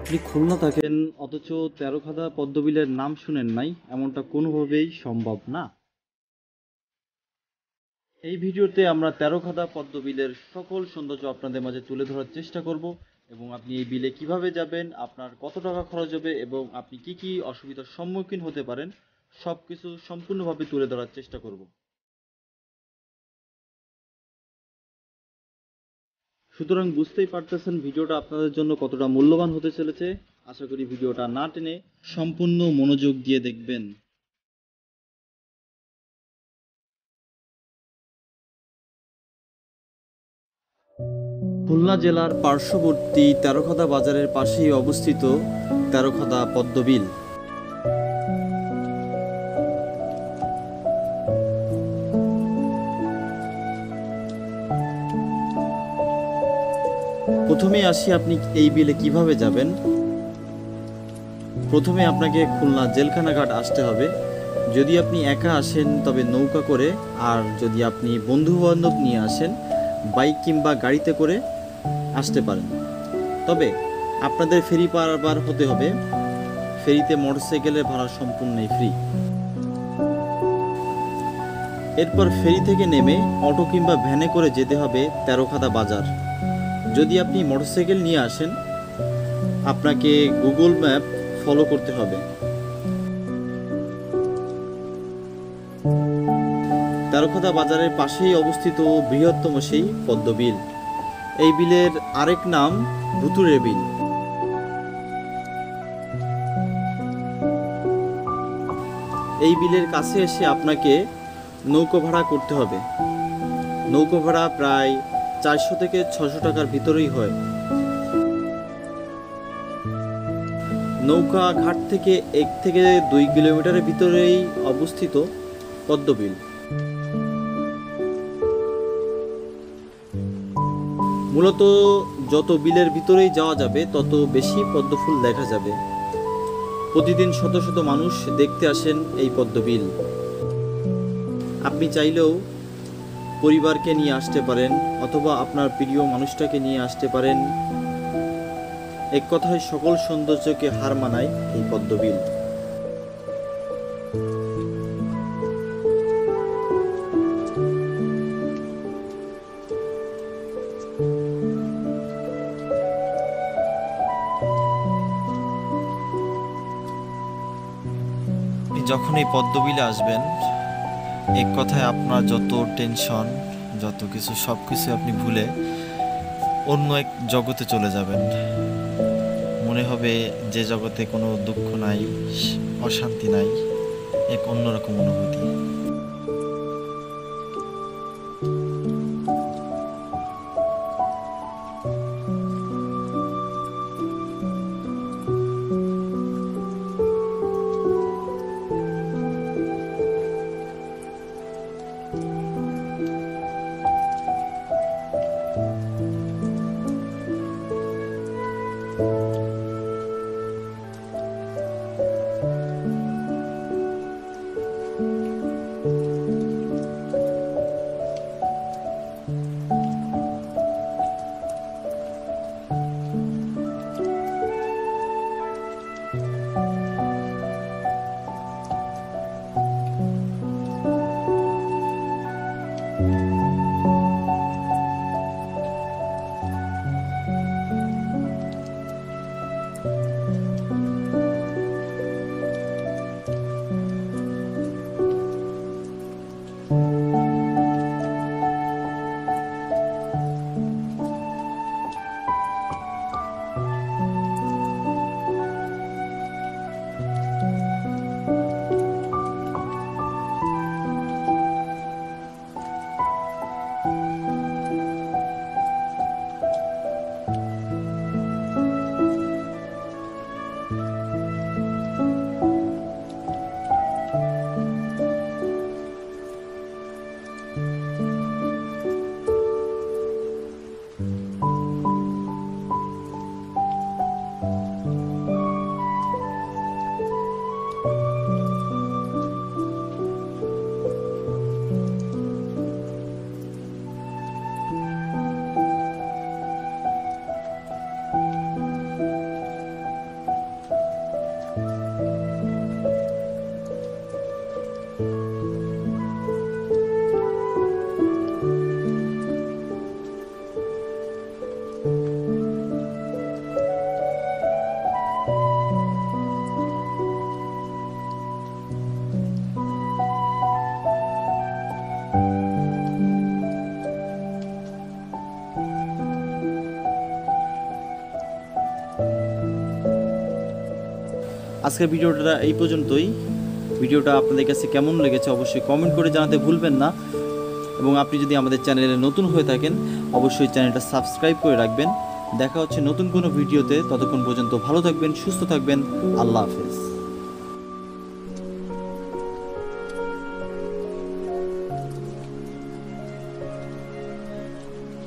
আপনি খুলনা থাকেন অথচ তেরোখাদা পদ্মবিলের নাম শুনেন নাই, এমনটা কোনোভাবেই সম্ভব না। এই ভিডিওতে আমরা তেরোখাদা পদ্মবিলের সকল সৌন্দর্য আপনাদের মাঝে তুলে ধরার চেষ্টা করব এবং আপনি এই বিলে কিভাবে যাবেন, আপনার কত টাকা খরচ হবে এবং আপনি কি কি অসুবিধার সম্মুখীন হতে পারেন সবকিছু সম্পূর্ণভাবে তুলে ধরার চেষ্টা করব। সুতরাং বুঝতেই পারতেছেন ভিডিওটা আপনাদের জন্য কতটা মূল্যবান হতে চলেছে। আশা করি ভিডিওটা না টেনে সম্পূর্ণ মনোযোগ দিয়ে দেখবেন। খুলনা জেলার পার্শ্ববর্তী তেরোখাদা বাজারের পাশেই অবস্থিত তেরোখাদা পদ্মবিল। প্রথমে আসি আপনি এই বিলে কিভাবে যাবেন। প্রথমে আপনাকে খুলনা জেলখানা ঘাট আসতে হবে। যদি আপনি একা আসেন তবে নৌকা করে, আর যদি আপনি বন্ধু বান্ধব নিয়ে আসেন বাইক কিংবা গাড়িতে করে আসতে পারেন। তবে আপনাদের ফেরি পারাপার হতে হবে। ফেরিতে মোটরসাইকেলের ভাড়া সম্পূর্ণই ফ্রি। এরপর ফেরি থেকে নেমে অটো কিংবা ভ্যানে করে যেতে হবে তেরোখাদা বাজার। যদি আপনি মোটরসাইকেল নিয়ে আসেন আপনাকে গুগল ম্যাপ ফলো করতে হবে। তেরোখাদা বাজারের পাশেই অবস্থিত বৃহত্তম সেই পদ্মবিল। এই বিলের আরেক নাম ভুতুড়ে বিল। এই বিলের কাছে এসে আপনাকে নৌকো ভাড়া করতে হবে। নৌকো ভাড়া প্রায় 400 থেকে 600 টাকার ভিতরেই হয়। নৌকা ঘাট থেকে 1 থেকে 2 কিলোমিটারের ভিতরেই অবস্থিত পদ্মবিল। মূলত যত বিলের ভিতরেই যাওয়া যাবে তত বেশি পদ্মফুল দেখা যাবে। প্রতিদিন শত শত মানুষ দেখতে আসেন এই পদ্মবিল। আপনি চাইলেও পরিবারকে নিয়ে আসতে পারেন অথবা আপনার প্রিয় মানুষটাকে নিয়ে আসতে পারেন। এক কথায় সকল সৌন্দর্যকে হার মানায় এই পদ্মবিল। আপনি যখন এই পদ্মবিলে আসবেন এক কথায় আপনার যত টেনশন যত কিছু সব কিছু আপনি ভুলে অন্য এক জগতে চলে যাবেন। মনে হবে যে জগতে কোনো দুঃখ নাই, অশান্তি নাই, এক অন্যরকম অনুভূতি। আজকের ভিডিওটা এই পর্যন্তই। ভিডিওটা আপনাদের কাছে কেমন লেগেছে অবশ্যই কমেন্ট করে জানাতে ভুলবেন না, এবং আপনি যদি আমাদের চ্যানেলে নতুন হয়ে থাকেন অবশ্যই চ্যানেলটা সাবস্ক্রাইব করে রাখবেন। দেখা হচ্ছে নতুন কোনো ভিডিওতে, ততক্ষণ পর্যন্ত ভালো থাকবেন, সুস্থ থাকবেন। আল্লাহ হাফেজ।